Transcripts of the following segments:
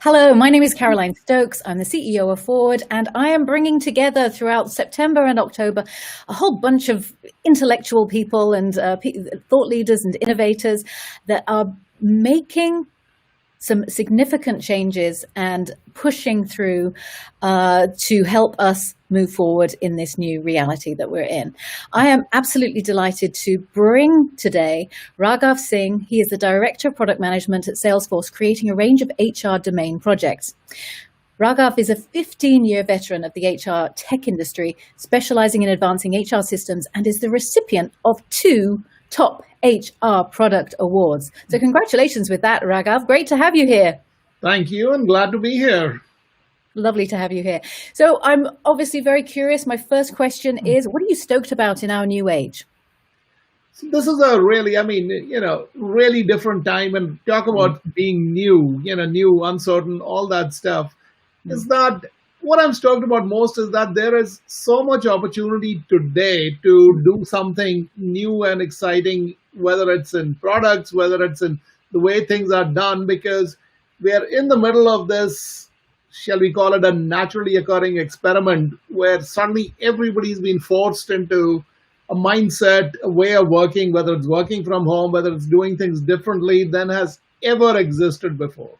Hello, my name is Caroline Stokes. I'm the CEO of Forward, and I am bringing together throughout September and October a whole bunch of intellectual people and thought leaders and innovators that are making some significant changes and pushing through to help us move forward in this new reality that we're in. I am absolutely delighted to bring today Raghav Singh. He is the Director of Product Management at Salesforce, creating a range of HR domain projects. Raghav is a 15-year veteran of the HR tech industry, specializing in advancing HR systems, and is the recipient of 2 top HR product awards. So congratulations with that, Raghav. Great to have you here. Thank you, and glad to be here. Lovely to have you here. So I'm obviously very curious. My first question is, what are you stoked about in our new age? So this is a really, really different time, and talk about being new, new, uncertain, all that stuff. Is that what I'm stoked about most is that there is so much opportunity today to do something new and exciting, whether it's in products, whether it's in the way things are done, because we are in the middle of this, shall we call it a naturally occurring experiment, where suddenly everybody's been forced into a mindset, a way of working, whether it's working from home, whether it's doing things differently than has ever existed before.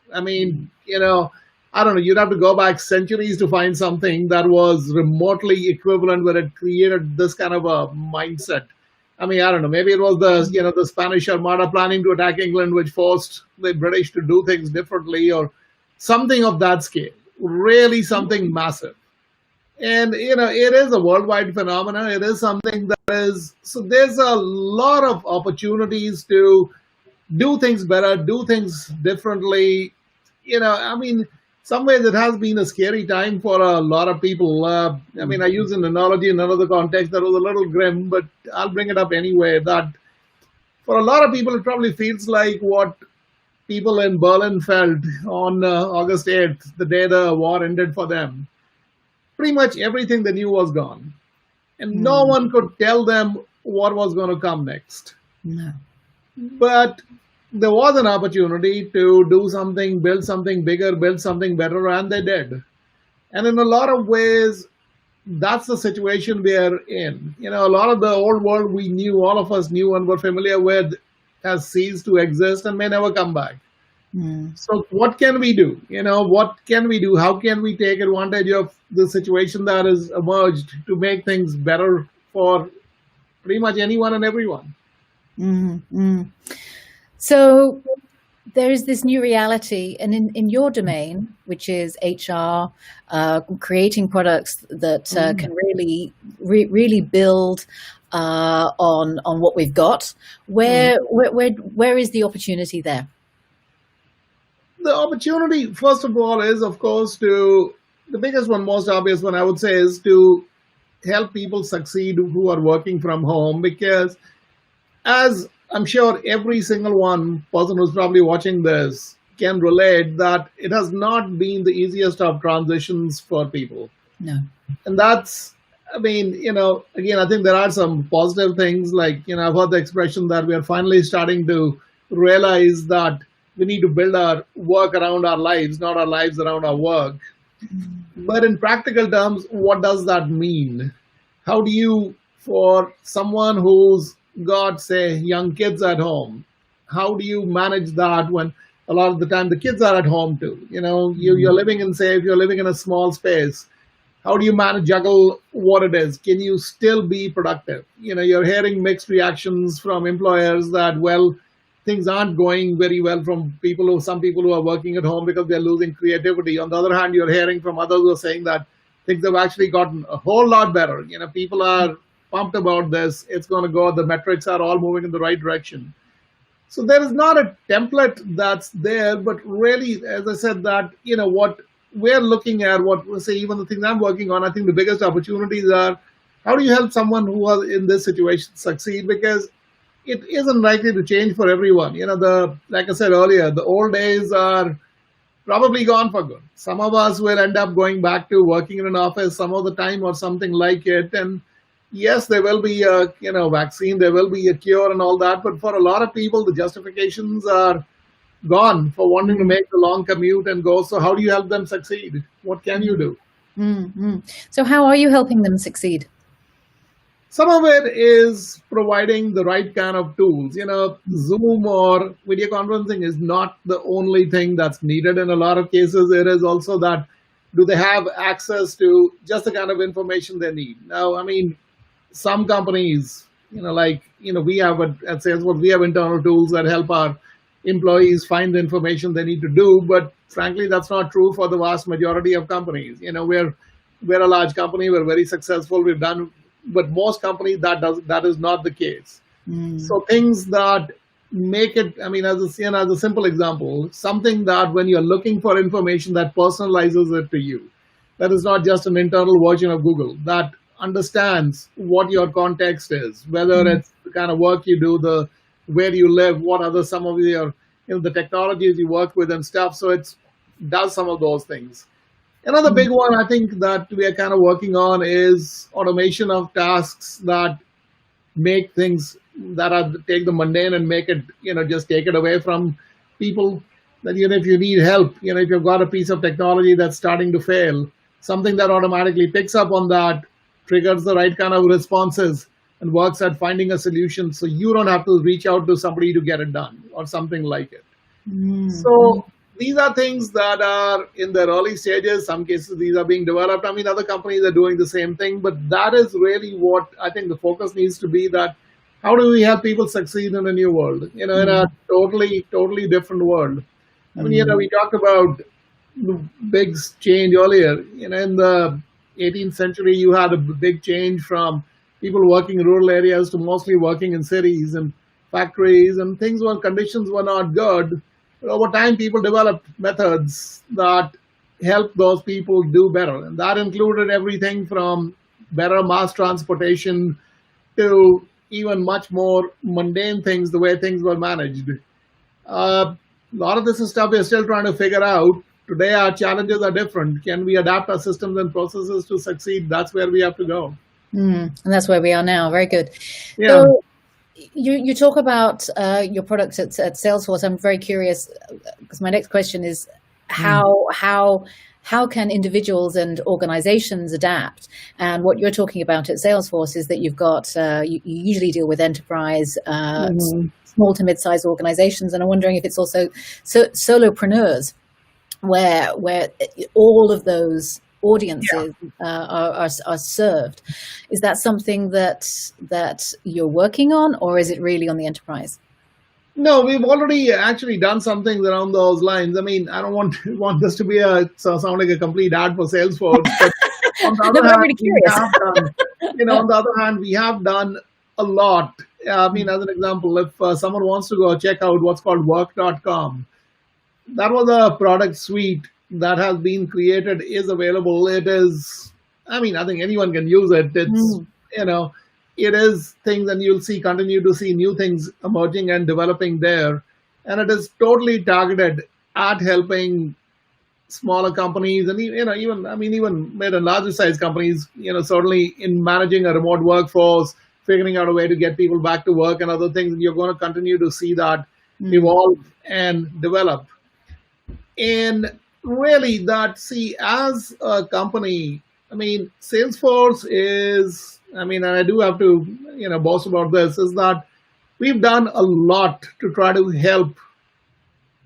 I don't know, you'd have to go back centuries to find something that was remotely equivalent where it created this kind of a mindset. I don't know, maybe it was the Spanish Armada planning to attack England, which forced the British to do things differently, or something of that scale, really something massive. And, it is a worldwide phenomenon. It is something that is, so there's a lot of opportunities to do things better, do things differently. Some ways it has been a scary time for a lot of people. I use an analogy in another context that was a little grim, but I'll bring it up anyway, that for a lot of people, it probably feels like what people in Berlin felt on August 8th, the day the war ended for them. Pretty much everything they knew was gone. And no one could tell them what was going to come next. No. But there was an opportunity to do something, build something bigger, build something better, and they did. And in a lot of ways, that's the situation we are in. A lot of the old world we knew, all of us knew and were familiar with, has ceased to exist and may never come back. So what can we do? What can we do? How can we take advantage of the situation that has emerged to make things better for pretty much anyone and everyone? Mm-hmm. So there is this new reality, and in your domain, which is HR, creating products that can really build on what we've got. Where is the opportunity there? The opportunity, first of all, is, of course, the biggest one, most obvious one, I would say, is to help people succeed who are working from home, because as I'm sure every single person who's probably watching this can relate, that it has not been the easiest of transitions for people. No. And that's, again, I think there are some positive things, like, I've heard the expression that we are finally starting to realize that we need to build our work around our lives, not our lives around our work. But in practical terms, what does that mean? How do you, for someone who's got, say, young kids at home, how do you manage that when a lot of the time the kids are at home too? You're living in, say, if you're living in a small space, how do you juggle what it is? Can you still be productive? You're hearing mixed reactions from employers that, well, things aren't going very well from some people who are working at home because they're losing creativity. On the other hand, you're hearing from others who are saying that things have actually gotten a whole lot better. People are pumped about this. It's going to go. The metrics are all moving in the right direction. So there is not a template that's there, but really, as I said, that, what we're looking at, even the things I'm working on, I think the biggest opportunities are, how do you help someone who is in this situation succeed? Because it isn't likely to change for everyone. Like I said earlier, the old days are probably gone for good. Some of us will end up going back to working in an office some of the time or something like it. And yes, there will be a vaccine, there will be a cure and all that. But for a lot of people, the justifications are gone for wanting to Mm, make the long commute and go. So how do you help them succeed? What can you mm, do? So how are you helping them succeed? Some of it is providing the right kind of tools. Zoom or video conferencing is not the only thing that's needed. In a lot of cases, it is also that do they have access to just the kind of information they need? Now, I mean, some companies, we have at Salesforce, we have internal tools that help our employees find the information they need to do. But frankly, that's not true for the vast majority of companies. We're a large company, we're very successful, we've done, but most companies that is not the case. Mm, So things that make it, I mean, as a simple example, something that when you're looking for information that personalizes it to you, that is not just an internal version of Google, that understands what your context is, whether mm, it's the kind of work you do, the where you live, what other some of your, the technologies you work with and stuff. So it does some of those things. Another mm, big one I think that we are kind of working on is automation of tasks that make things that are take the mundane and make it, just take it away from people. That if you need help, if you've got a piece of technology that's starting to fail, something that automatically picks up on that, triggers the right kind of responses, and works at finding a solution, so you don't have to reach out to somebody to get it done or something like it. mm, So these are things that are in their early stages. Some cases these are being developed. I mean, other companies are doing the same thing, but that is really what I think the focus needs to be. That how do we help people succeed in a new world? In a mm, totally different world. I mean, mm, we talked about the big change earlier. In the 18th century, you had a big change from people working in rural areas to mostly working in cities and factories, and things where conditions were not good. But over time, people developed methods that help those people do better, and that included everything from better mass transportation to even much more mundane things, the way things were managed. A lot of this is stuff we're still trying to figure out. Today, our challenges are different. Can we adapt our systems and processes to succeed? That's where we have to go. And that's where we are now. Very good. Yeah. So you talk about your products at Salesforce. I'm very curious because my next question is Hmm. how can individuals and organizations adapt? And what you're talking about at Salesforce is that you've got you usually deal with enterprise, Mhm. small to mid-sized organizations, and I'm wondering if it's also solopreneurs where all of those Yeah. audiences are served. Is that something that you're working on, or is it really on the enterprise? No, we've already actually done something around those lines. I mean, I don't want this to be sound like a complete ad for Salesforce, but on the No, other but I'm hand, really we curious. have done, on the other hand, we have done a lot. I mean, as an example, if someone wants to go check out what's called work.com, that was a product suite that has been created, is available. It is, I mean, I think anyone can use it. It's, Mm, you know, it is things, and you'll continue to see new things emerging and developing there. And it is totally targeted at helping smaller companies and even I mean even mid and larger size companies, certainly in managing a remote workforce, figuring out a way to get people back to work and other things. And you're going to continue to see that mm, evolve and develop. And really, that, see, as a company, I mean, Salesforce is, I mean, and I do have to, boast about this, is that we've done a lot to try to help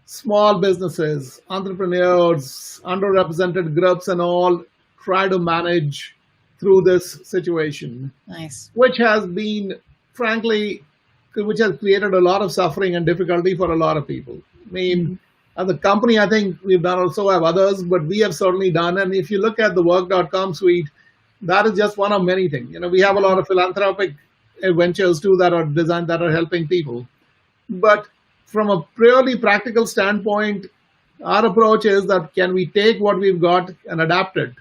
small businesses, entrepreneurs, underrepresented groups, and all try to manage through this situation, nice. which has been, frankly, which has created a lot of suffering and difficulty for a lot of people. I mean, Mhm. as a company, I think we've done, also have others, but we have certainly done. And if you look at the work.com suite, that is just one of many things. We have a lot of philanthropic ventures too that are designed, that are helping people. But from a purely practical standpoint, our approach is that can we take what we've got and adapt it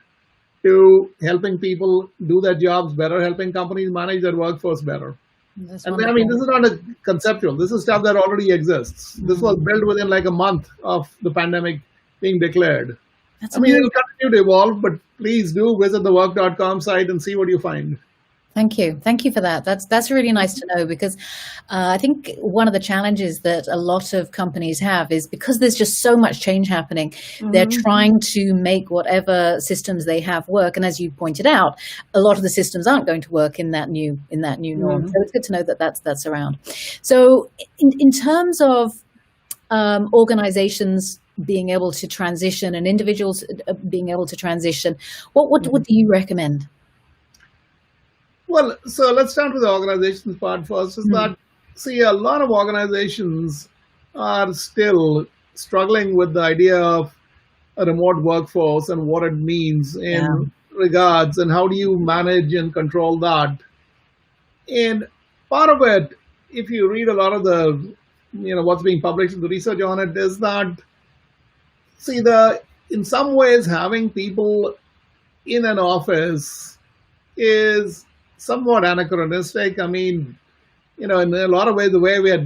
to helping people do their jobs better, helping companies manage their workforce better. That's And I mean, wonderful. this is not a conceptual. This is stuff that already exists. This was Mm, built within like a month of the pandemic being declared. that's I mean, amazing. it'll continue to evolve, but please do visit the work.com site and see what you find. Thank you for that. That's really nice to know because I think one of the challenges that a lot of companies have is because there's just so much change happening. They're Hmm. trying to make whatever systems they have work, and as you pointed out, a lot of the systems aren't going to work in that new norm. So Hmm. it's good to know that that's around. So in terms of organizations being able to transition and individuals being able to transition, what do you recommend? Well, so let's start with the organizations part first. Is Mm, that, see, a lot of organizations are still struggling with the idea of a remote workforce and what it means yeah. in regards and how do you manage and control that. And part of it, if you read a lot of the, what's being published in the research on it, is that, see, the in some ways having people in an office is somewhat anachronistic. I mean, in a lot of ways, the way we are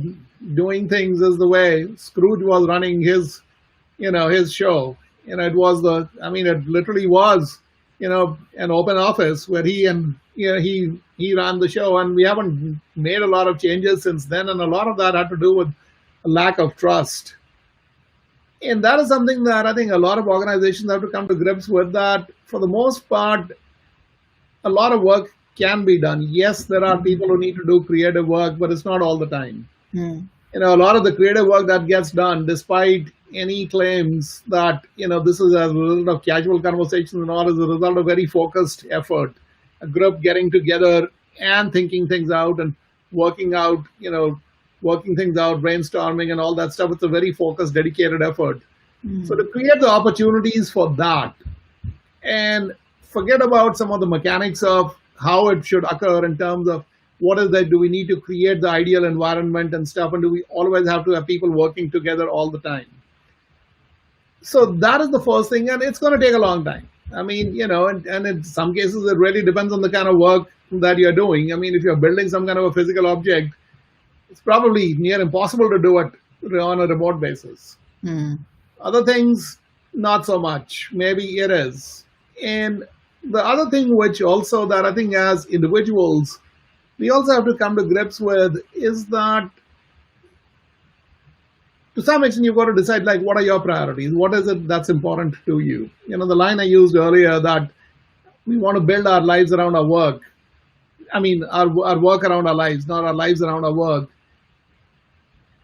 doing things is the way Scrooge was running his show. It was it literally was, an open office where he ran the show, and we haven't made a lot of changes since then, and a lot of that had to do with a lack of trust. And that is something that I think a lot of organizations have to come to grips with. That for the most part, a lot of work can be done. Yes, there are people who need to do creative work, but it's not all the time. Mm, A lot of the creative work that gets done, despite any claims that this is a result of casual conversations and all, is a result of very focused effort, a group getting together and thinking things out and working out, working things out, brainstorming and all that stuff. It's a very focused, dedicated effort. So mm, to create the opportunities for that, and forget about some of the mechanics of how it should occur in terms of what is that, do we need to create the ideal environment and stuff, and do we always have to have people working together all the time? So that is the first thing, and it's going to take a long time. I mean, and in some cases it really depends on the kind of work that you're doing. I mean, if you're building some kind of a physical object, it's probably near impossible to do it on a remote basis. mm, Other things, not so much. Maybe it is. And the other thing, which also that I think as individuals, we also have to come to grips with, is that to some extent you've got to decide, like, what are your priorities? What is it that's important to you? The line I used earlier, that we want to build our lives around our work. I mean, our work around our lives, not our lives around our work,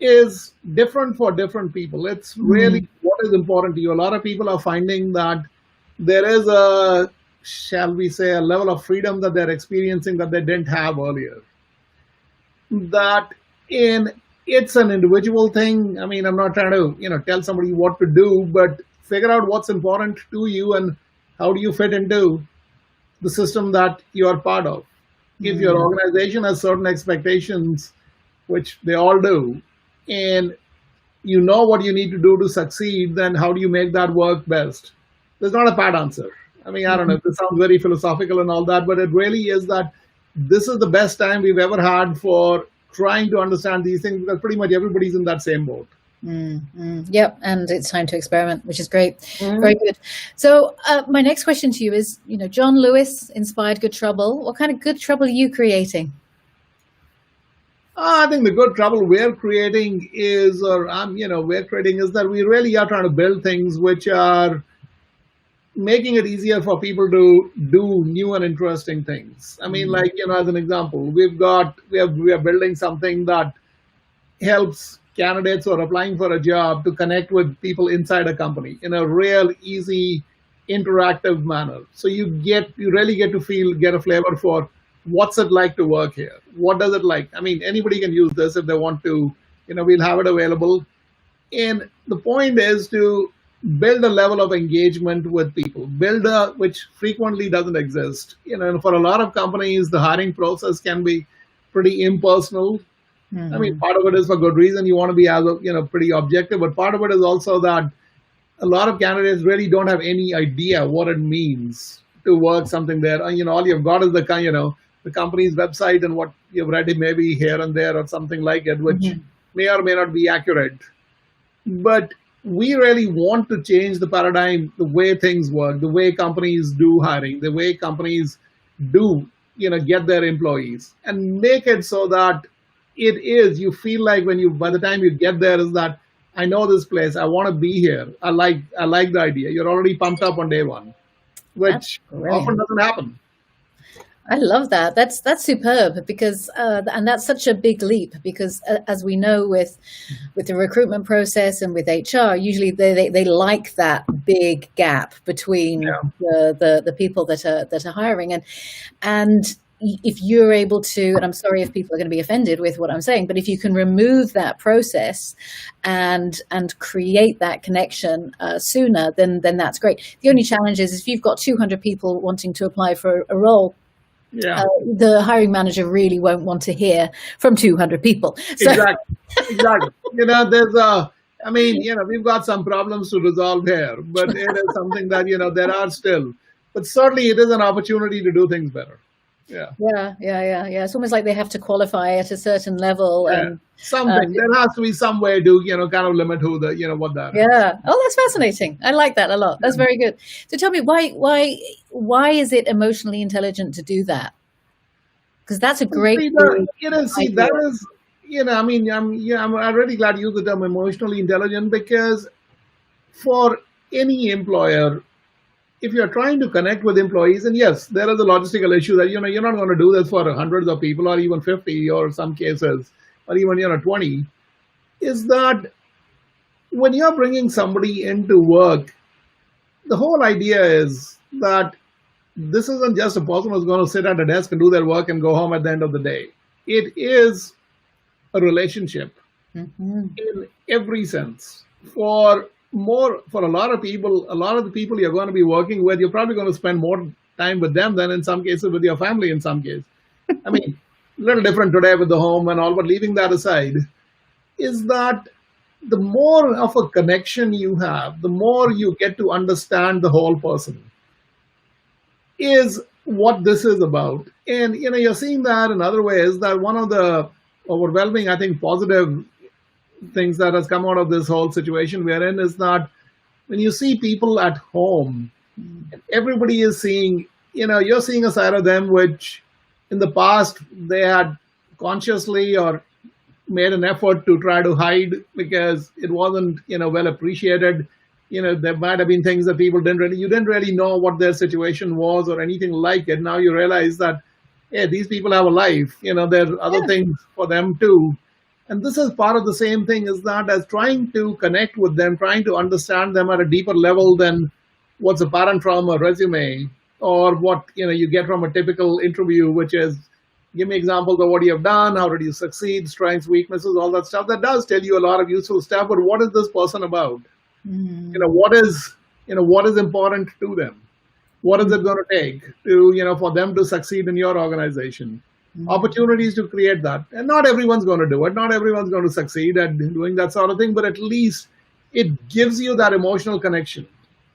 is different for different people. It's really mm, what is important to you. A lot of people are finding that there is a, shall we say, a level of freedom that they're experiencing that they didn't have earlier. That in It's an individual thing. I mean, I'm not trying to tell somebody what to do, but figure out what's important to you and how do you fit into the system that you are part of. If your mm, organization has certain expectations, which they all do, and you know what you need to do to succeed, then how do you make that work best? There's not a bad answer. I mean, I don't know mm. if this sounds very philosophical and all that, but it really is that this is the best time we've ever had for trying to understand these things, because pretty much everybody's in that same boat. Yep, and it's time to experiment, which is great. Very Mhm. good. So, my next question to you is, John Lewis inspired Good Trouble. What kind of good trouble are you creating? I think the good trouble we're creating is, or we're creating, is that we really are trying to build things which are making it easier for people to do new and interesting things. I mean, Mm, like, as an example, we are building something that helps candidates who are applying for a job to connect with people inside a company in a real easy, interactive manner. So you really get a flavor for what's it like to work here. What does it like? I mean, anybody can use this if they want to. We'll have it available. And the point is to build a level of engagement with people, which frequently doesn't exist. And for a lot of companies, the hiring process can be pretty impersonal. I mean, mhm, part of it is for good reason. You want to be as pretty objective, but part of it is also that a lot of candidates really don't have any idea what it means to work something there. All you've got is the company's website and what you've read maybe here and there or something like it, which mhm, may or may not be accurate. But we really want to change the paradigm, the way things work, the way companies do hiring, the way companies do get their employees and make it so that you feel like when you, by the time you get there, is that I know this place, I want to be here, I like the idea. You're already pumped up on day one, That's which often brilliant. doesn't happen. I love that. That's superb because and that's such a big leap because as we know with the recruitment process and with HR, usually they like that big gap between Yeah, the people that are hiring and if you're able to, and I'm sorry if people are going to be offended with what I'm saying, but if you can remove that process and create that connection sooner, then that's great. The only challenge is if you've got 200 people wanting to apply for a role, uh, yeah, the hiring manager really won't want to hear from 200 people. So, exactly, exactly. We've got some problems to resolve here, but it is something that there are still, but certainly it is an opportunity to do things better. Yeah. yeah. It's almost like they have to qualify at a certain level, Yeah, and something. There has to be some way to, kind of limit who what that is. yeah. Oh, that's fascinating. I like that a lot. That's Yeah. very good. So tell me, why is it emotionally intelligent to do that? Because that's a And great see, that idea. is, I'm really glad you used the term emotionally intelligent because for any employer, if you're trying to connect with employees, and yes, there is a logistical issue that, you're not going to do this for hundreds of people or even 50 or some cases, or even, 20, is that when you're bringing somebody into work, the whole idea is that this isn't just a person who's going to sit at a desk and do their work and go home at the end of the day. It is a relationship Hmm. in every sense. For a lot of people, a lot of the people you're going to be working with, you're probably going to spend more time with them than in some cases with your family in some cases. I mean, a little different today with the home and all, but leaving that aside, is that the more of a connection you have, the more you get to understand the whole person, is what this is about. And you're seeing that in other ways. That one of the overwhelming, I think, positive things that has come out of this whole situation we're in is that when you see people at home, everybody is seeing, you're seeing a side of them which in the past they had consciously or made an effort to try to hide because it wasn't, well appreciated. There might have been things that people you didn't really know what their situation was or anything like it. Now you realize that, hey, these people have a life, there are other Yeah. things for them too. And this is part of the same thing, is that as trying to connect with them, trying to understand them at a deeper level than what's apparent from a resume or what you get from a typical interview, which is give me examples of what you have done, how did you succeed, strengths, weaknesses, all that stuff. That does tell you a lot of useful stuff. But what is this person about? Mm. What is important to them? What is it going to take to for them to succeed in your organization? Mm. Opportunities to create that, and not everyone's going to do it. Not everyone's going to succeed at doing that sort of thing. But at least it gives you that emotional connection,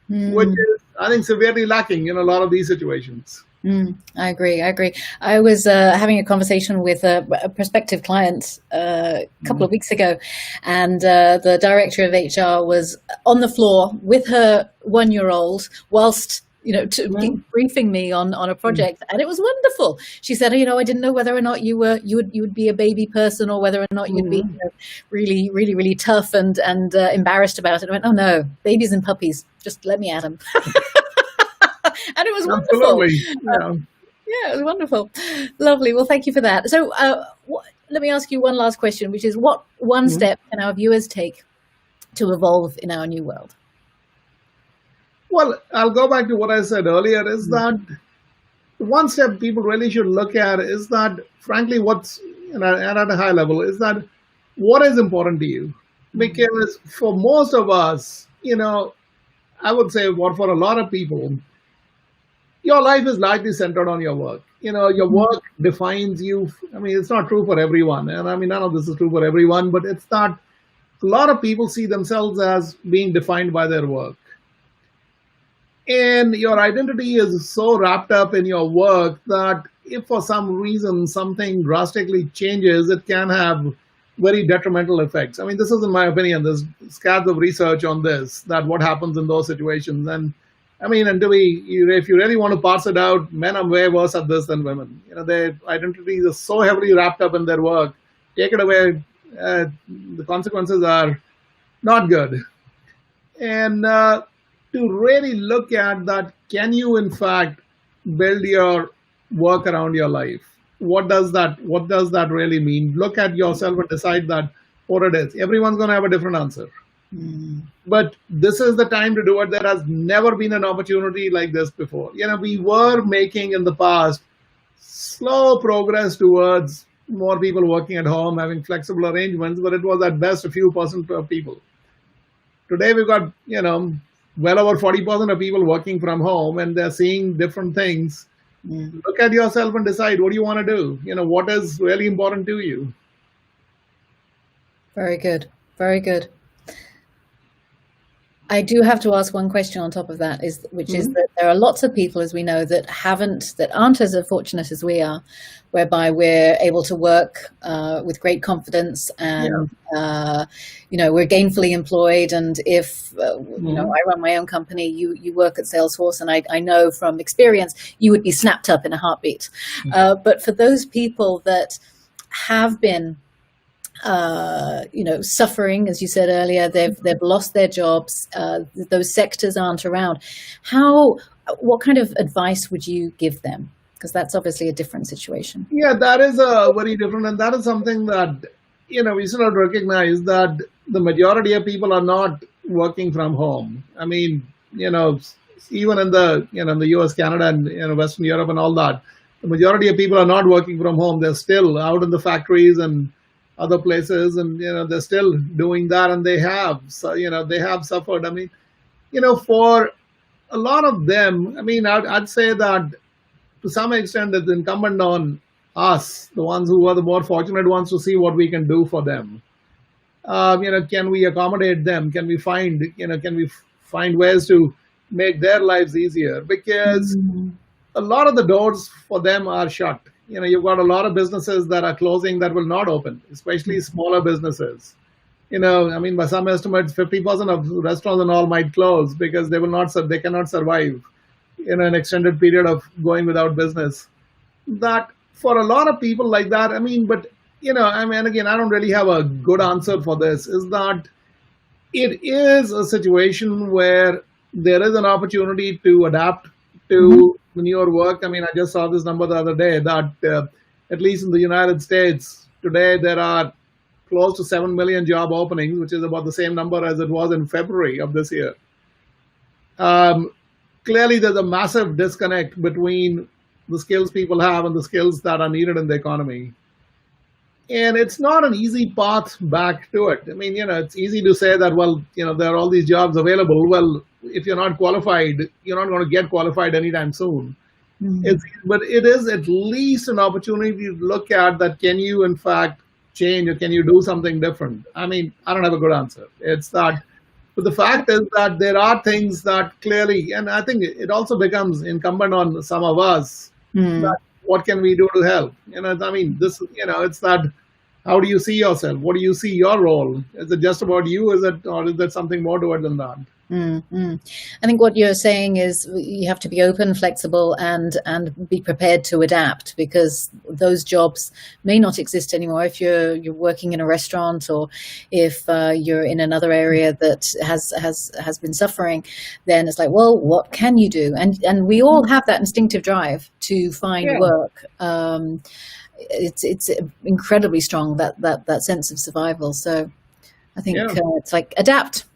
which Mm. is, I think, severely lacking in a lot of these situations. I agree. I agree. I was having a conversation with a prospective client a couple of weeks ago, and the director of HR was on the floor with her 1-year-old whilst briefing me on a project, and it was wonderful. She said, I didn't know whether or not you would be a baby person or whether or not you'd be Mhm. really, really, really tough and embarrassed about it. I went, oh no, babies and puppies, just let me at them. And it was wonderful. Absolutely. Yeah. Yeah, it was wonderful. Lovely. Well, thank you for that. So, let me ask you one last question, which is what one Mhm. step can our viewers take to evolve in our new world? Well, I'll go back to what I said earlier, is Mm. that one step people really should look at is that, frankly, what's, and at a high level, is that what is important to you? Mm. Because for most of us, I would say what for a lot of people, your life is largely centered on your work. Your Mm. work defines you. I mean, it's not true for everyone. And I mean, none of this is true for everyone, but it's not, a lot of people see themselves as being defined by their work. And your identity is so wrapped up in your work that if for some reason something drastically changes, it can have very detrimental effects. I mean, this is in my opinion. There's scads of research on this, that what happens in those situations. And I mean, and if you really want to parse it out, men are way worse at this than women. Their identities are so heavily wrapped up in their work. Take it away, the consequences are not good. And to really look at that, can you in fact build your work around your life? What does that really mean? Look at yourself and decide that what it is. Everyone's going to have a different answer. But this is the time to do it. There has never been an opportunity like this before. We were making in the past slow progress towards more people working at home, having flexible arrangements, but it was at best a few percent of people. Today we've got, well over 40% of people working from home, and they're seeing different things. Look at yourself and decide, what do you want to do? What is really important to you? Very good. Very good. I do have to ask one question on top of that, which is that there are lots of people, as we know, that aren't as fortunate as we are, whereby we're able to work with great confidence and we're gainfully employed. And if I run my own company, you work at Salesforce, and I know from experience you would be snapped up in a heartbeat. But for those people that have been suffering, as you said earlier, they've lost their jobs. Those sectors aren't around. What kind of advice would you give them? Because that's obviously a different situation. Yeah, that is a very different, and that is something that we should not recognize, that the majority of people are not working from home. I mean, even in the US, Canada, and Western Europe and all that, the majority of people are not working from home. They're still out in the factories and other places, and they're still doing that, and they have suffered. I mean, for a lot of them, I mean, I'd say that to some extent it's incumbent on us, the ones who are the more fortunate ones, to see what we can do for them. Can we accommodate them? Can we find ways to make their lives easier? Because a lot of the doors for them are shut. You've got a lot of businesses that are closing, that will not open, especially smaller businesses. I mean, by some estimates, 50% of restaurants and all might close because they cannot survive in an extended period of going without business. That for a lot of people like that, I mean, but again, I don't really have a good answer for this. Is that it is a situation where there is an opportunity to adapt to newer work. I mean, I just saw this number the other day that at least in the United States today, there are close to 7 million job openings, which is about the same number as it was in February of this year. Clearly, there's a massive disconnect between the skills people have and the skills that are needed in the economy. And it's not an easy path back to it. I mean, it's easy to say that, well, there are all these jobs available. Well, if you're not qualified, you're not going to get qualified anytime soon. But it is at least an opportunity to look at that. Can you, in fact, change, or can you do something different? I mean, I don't have a good answer. It's that. But the fact is that there are things that clearly, and I think it also becomes incumbent on some of us, that what can we do to help? I mean, it's that. How do you see yourself? What do you see your role? Is it just about you? Or is there something more to it than that? I think what you're saying is you have to be open, flexible, and be prepared to adapt, because those jobs may not exist anymore. If you're working in a restaurant, or if you're in another area that has been suffering, then it's like, well, what can you do? And we all have that instinctive drive to find work. It's incredibly strong, that sense of survival. So I think it's like adapt,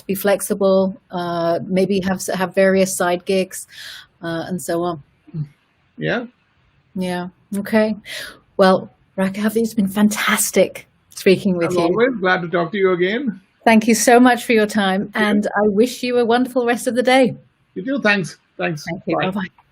be flexible, maybe have various side gigs, and so on. Yeah. Okay. Well, Raghav, it's been fantastic speaking with you. I'm always glad to talk to you again. Thank you so much for your time, and I wish you a wonderful rest of the day. You too. Thanks. Thank you. Bye-bye.